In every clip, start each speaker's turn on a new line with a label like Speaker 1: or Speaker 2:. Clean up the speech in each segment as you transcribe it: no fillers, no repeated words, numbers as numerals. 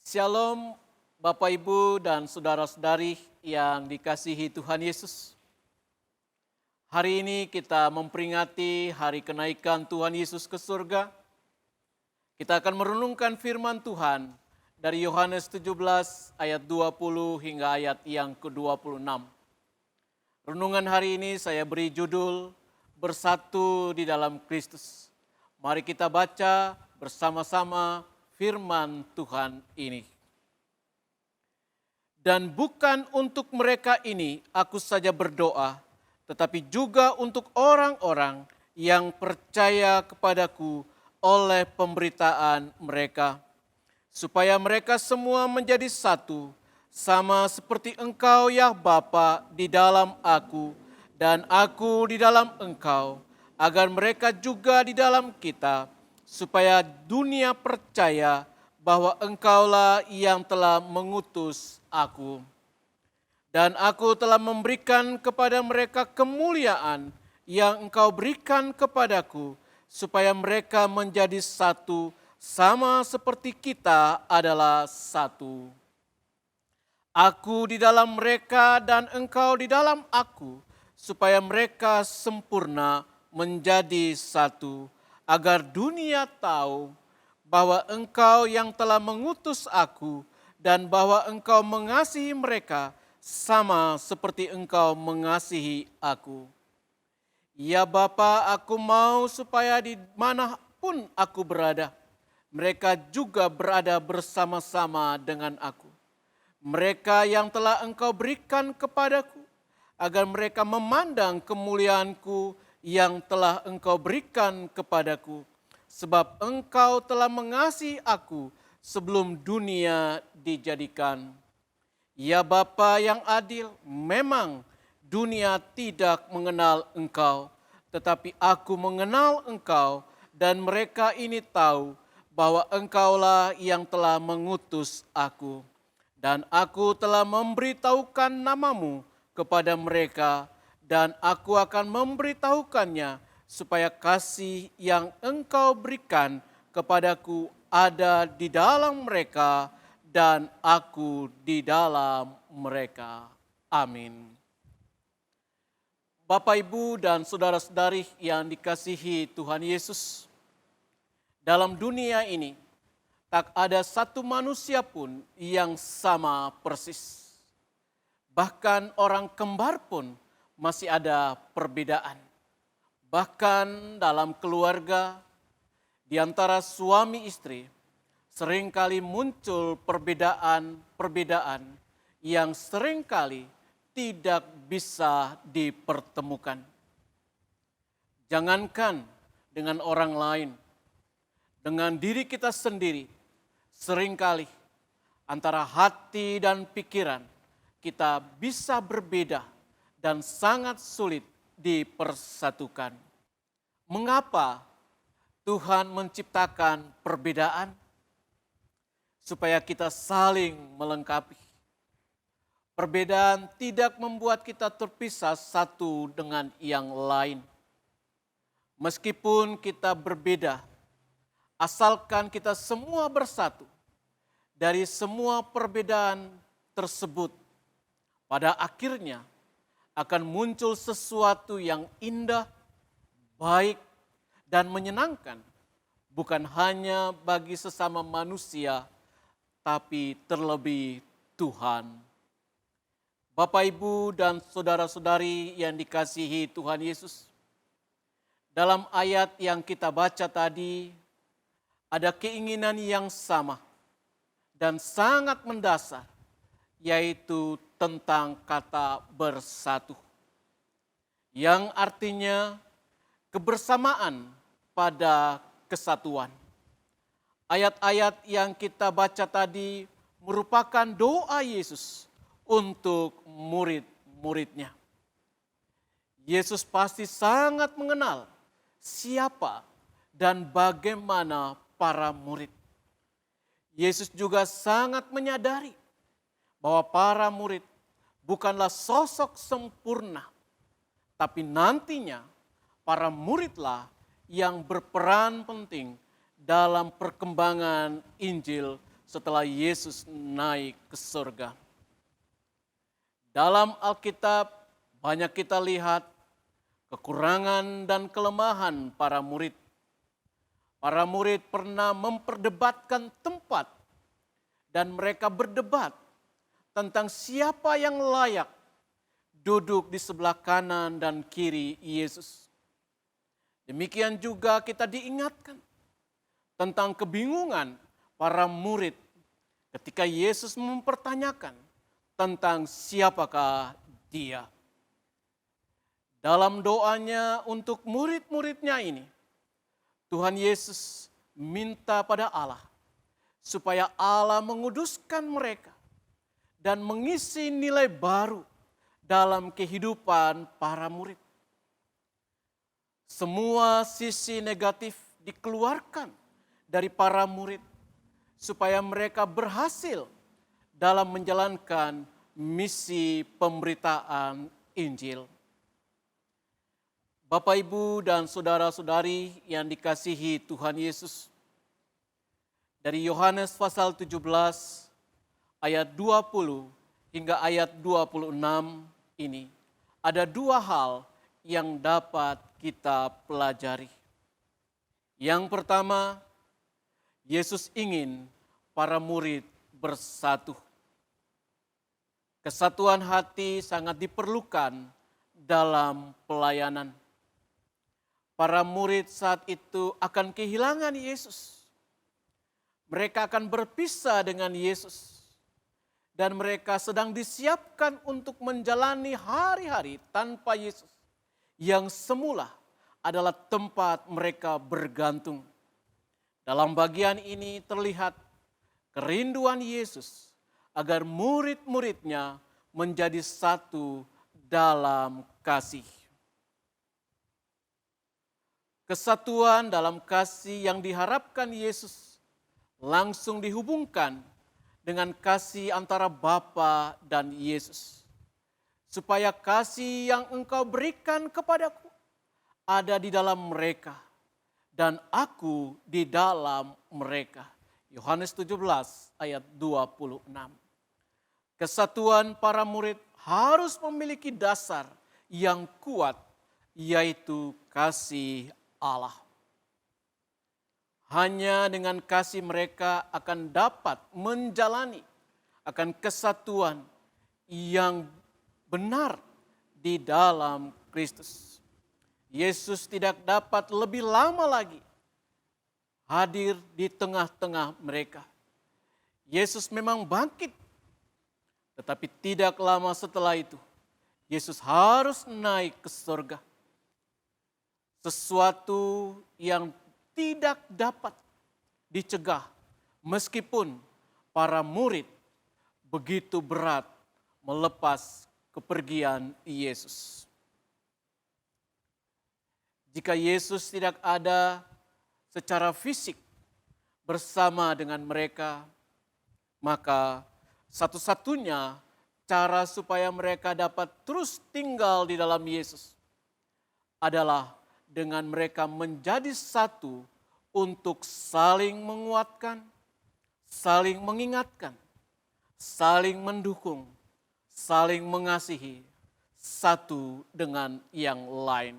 Speaker 1: Shalom Bapak Ibu dan saudara-saudari yang dikasihi Tuhan Yesus. Hari ini kita memperingati hari kenaikan Tuhan Yesus ke surga. Kita akan merenungkan firman Tuhan dari Yohanes 17 ayat 20 hingga ayat yang ke-26. Renungan hari ini saya beri judul Bersatu di dalam Kristus. Mari kita baca bersama-sama firman Tuhan ini. Dan bukan untuk mereka ini aku saja berdoa, tetapi juga untuk orang-orang yang percaya kepadaku oleh pemberitaan mereka, supaya mereka semua menjadi satu, sama seperti Engkau ya Bapa di dalam aku, dan aku di dalam Engkau, agar mereka juga di dalam kita, supaya dunia percaya bahwa Engkaulah yang telah mengutus aku. Dan aku telah memberikan kepada mereka kemuliaan yang Engkau berikan kepadaku, supaya mereka menjadi satu, sama seperti kita adalah satu. Aku di dalam mereka dan Engkau di dalam aku, supaya mereka sempurna menjadi satu, agar dunia tahu bahwa Engkau yang telah mengutus aku dan bahwa Engkau mengasihi mereka sama seperti Engkau mengasihi aku. Ya Bapa, aku mau supaya di manapun aku berada, mereka juga berada bersama-sama dengan aku. Mereka yang telah Engkau berikan kepadaku, agar mereka memandang kemuliaanku yang telah Engkau berikan kepadaku, sebab Engkau telah mengasihi aku sebelum dunia dijadikan. Ya Bapa yang adil, memang dunia tidak mengenal Engkau, tetapi aku mengenal Engkau, dan mereka ini tahu bahwa Engkaulah yang telah mengutus aku. Dan aku telah memberitahukan namamu kepada mereka, dan aku akan memberitahukannya supaya kasih yang Engkau berikan kepadaku ada di dalam mereka dan aku di dalam mereka. Amin. Bapak, Ibu, dan saudara-saudari yang dikasihi Tuhan Yesus, dalam dunia ini tak ada satu manusia pun yang sama persis. Bahkan orang kembar pun masih ada perbedaan. Bahkan dalam keluarga, di antara suami istri, seringkali muncul perbedaan yang seringkali tidak bisa dipertemukan. Jangankan dengan orang lain, dengan diri kita sendiri, seringkali antara hati dan pikiran kita bisa berbeda dan sangat sulit dipersatukan. Mengapa Tuhan menciptakan perbedaan? Supaya kita saling melengkapi. Perbedaan tidak membuat kita terpisah satu dengan yang lain. Meskipun kita berbeda, asalkan kita semua bersatu dari semua perbedaan tersebut, pada akhirnya akan muncul sesuatu yang indah, baik, dan menyenangkan, bukan hanya bagi sesama manusia, tapi terlebih Tuhan. Bapak, Ibu, dan saudara-saudari yang dikasihi Tuhan Yesus, dalam ayat yang kita baca tadi, ada keinginan yang sama dan sangat mendasar, yaitu tentang kata bersatu. Yang artinya kebersamaan pada kesatuan. Ayat-ayat yang kita baca tadi merupakan doa Yesus untuk murid-muridnya. Yesus pasti sangat mengenal siapa dan bagaimana para murid. Yesus juga sangat menyadari bahwa para murid bukanlah sosok sempurna, tapi nantinya para muridlah yang berperan penting dalam perkembangan Injil setelah Yesus naik ke surga. Dalam Alkitab banyak kita lihat kekurangan dan kelemahan para murid. Para murid pernah memperdebatkan tempat dan mereka berdebat tentang siapa yang layak duduk di sebelah kanan dan kiri Yesus. Demikian juga kita diingatkan tentang kebingungan para murid ketika Yesus mempertanyakan tentang siapakah Dia. Dalam doanya untuk murid-muridnya ini, Tuhan Yesus minta pada Allah supaya Allah menguduskan mereka dan mengisi nilai baru dalam kehidupan para murid. Semua sisi negatif dikeluarkan dari para murid supaya mereka berhasil dalam menjalankan misi pemberitaan Injil. Bapak, Ibu, dan saudara-saudari yang dikasihi Tuhan Yesus, dari Yohanes pasal 17 ayat 20 hingga ayat 26 ini, ada dua hal yang dapat kita pelajari. Yang pertama, Yesus ingin para murid bersatu. Kesatuan hati sangat diperlukan dalam pelayanan. Para murid saat itu akan kehilangan Yesus. Mereka akan berpisah dengan Yesus. Dan mereka sedang disiapkan untuk menjalani hari-hari tanpa Yesus. Yang semula adalah tempat mereka bergantung. Dalam bagian ini terlihat kerinduan Yesus agar murid-muridnya menjadi satu dalam kasih. Kesatuan dalam kasih yang diharapkan Yesus langsung dihubungkan dengan kasih antara Bapa dan Yesus. Supaya kasih yang Engkau berikan kepadaku ada di dalam mereka dan aku di dalam mereka. Yohanes 17 ayat 26. Kesatuan para murid harus memiliki dasar yang kuat, yaitu kasih Allah. Hanya dengan kasih mereka akan dapat menjalani akan kesatuan yang benar di dalam Kristus. Yesus tidak dapat lebih lama lagi hadir di tengah-tengah mereka. Yesus memang bangkit, tetapi tidak lama setelah itu Yesus harus naik ke surga. Sesuatu yang tidak dapat dicegah meskipun para murid begitu berat melepas kepergian Yesus. Jika Yesus tidak ada secara fisik bersama dengan mereka, maka satu-satunya cara supaya mereka dapat terus tinggal di dalam Yesus adalah dengan mereka menjadi satu untuk saling menguatkan, saling mengingatkan, saling mendukung, saling mengasihi satu dengan yang lain.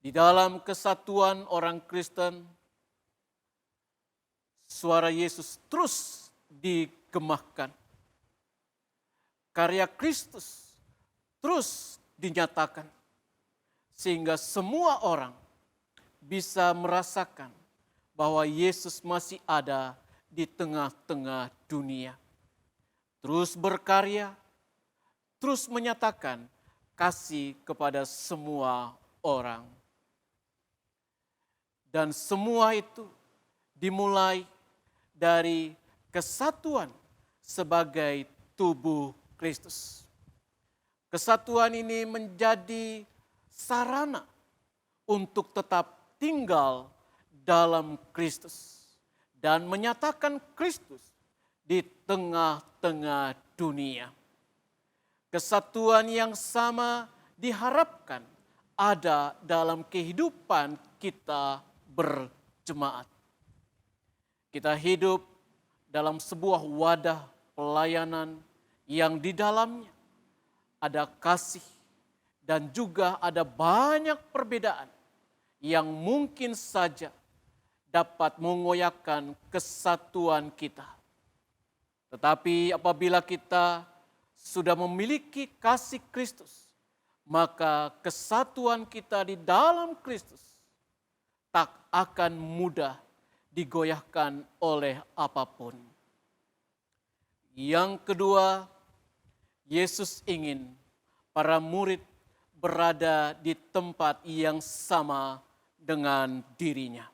Speaker 1: Di dalam kesatuan orang Kristen, suara Yesus terus digemahkan. Karya Kristus terus dinyatakan. Sehingga semua orang bisa merasakan bahwa Yesus masih ada di tengah-tengah dunia. Terus berkarya, terus menyatakan kasih kepada semua orang. Dan semua itu dimulai dari kesatuan sebagai tubuh Kristus. Kesatuan ini menjadi sarana untuk tetap tinggal dalam Kristus dan menyatakan Kristus di tengah-tengah dunia. Kesatuan yang sama diharapkan ada dalam kehidupan kita berjemaat. Kita hidup dalam sebuah wadah pelayanan yang di dalamnya ada kasih dan juga ada banyak perbedaan yang mungkin saja dapat mengoyakkan kesatuan kita. Tetapi apabila kita sudah memiliki kasih Kristus, maka kesatuan kita di dalam Kristus tak akan mudah digoyahkan oleh apapun. Yang kedua, Yesus ingin para murid berada di tempat yang sama dengan dirinya.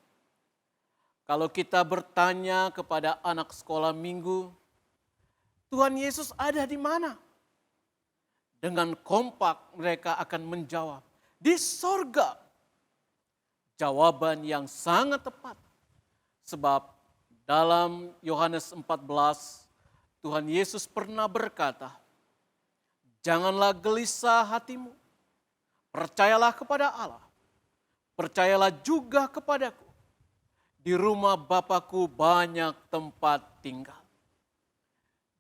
Speaker 1: Kalau kita bertanya kepada anak sekolah minggu, Tuhan Yesus ada di mana? Dengan kompak mereka akan menjawab, di sorga. Jawaban yang sangat tepat. Sebab dalam Yohanes 14, Tuhan Yesus pernah berkata, janganlah gelisah hatimu, percayalah kepada Allah, percayalah juga kepadaku. Di rumah Bapa-Ku banyak tempat tinggal.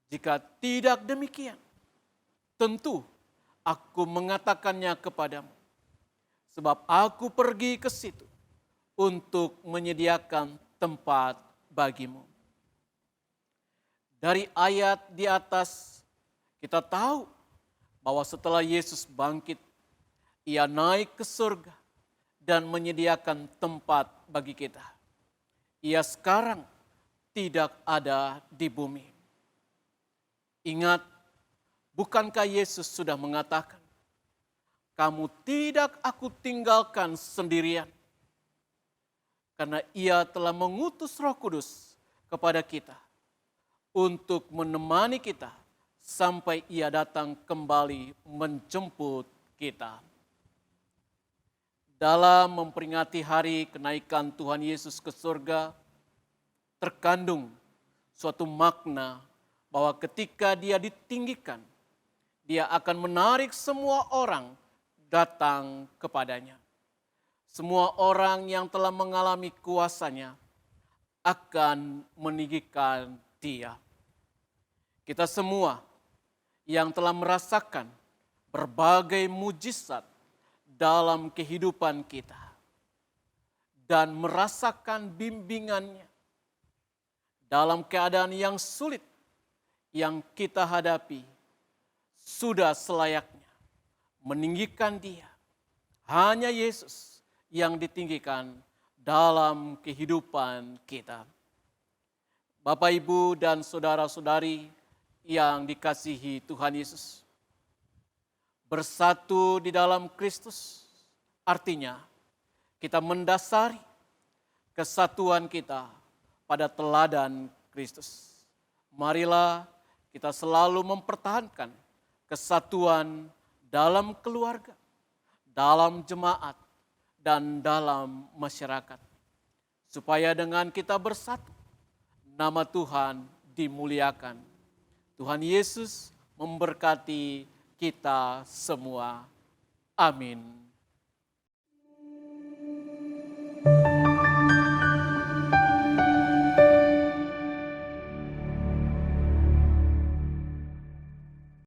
Speaker 1: Jika tidak demikian, tentu aku mengatakannya kepadamu. Sebab aku pergi ke situ untuk menyediakan tempat bagimu. Dari ayat di atas kita tahu bahwa setelah Yesus bangkit, ia naik ke surga dan menyediakan tempat bagi kita. Ia sekarang tidak ada di bumi. Ingat, bukankah Yesus sudah mengatakan, kamu tidak aku tinggalkan sendirian. Karena ia telah mengutus Roh Kudus kepada kita untuk menemani kita sampai ia datang kembali menjemput kita. Dalam memperingati hari kenaikan Tuhan Yesus ke surga, terkandung suatu makna bahwa ketika dia ditinggikan, dia akan menarik semua orang datang kepadanya. Semua orang yang telah mengalami kuasanya akan meninggikan dia. Kita semua yang telah merasakan berbagai mujizat dalam kehidupan kita dan merasakan bimbingannya dalam keadaan yang sulit yang kita hadapi, sudah selayaknya meninggikan dia. Hanya Yesus yang ditinggikan dalam kehidupan kita. Bapak, Ibu, dan saudara-saudari yang dikasihi Tuhan Yesus, bersatu di dalam Kristus artinya kita mendasari kesatuan kita pada teladan Kristus. Marilah kita selalu mempertahankan kesatuan dalam keluarga, dalam jemaat, dan dalam masyarakat. Supaya dengan kita bersatu, nama Tuhan dimuliakan. Tuhan Yesus memberkati kita semua. Amin.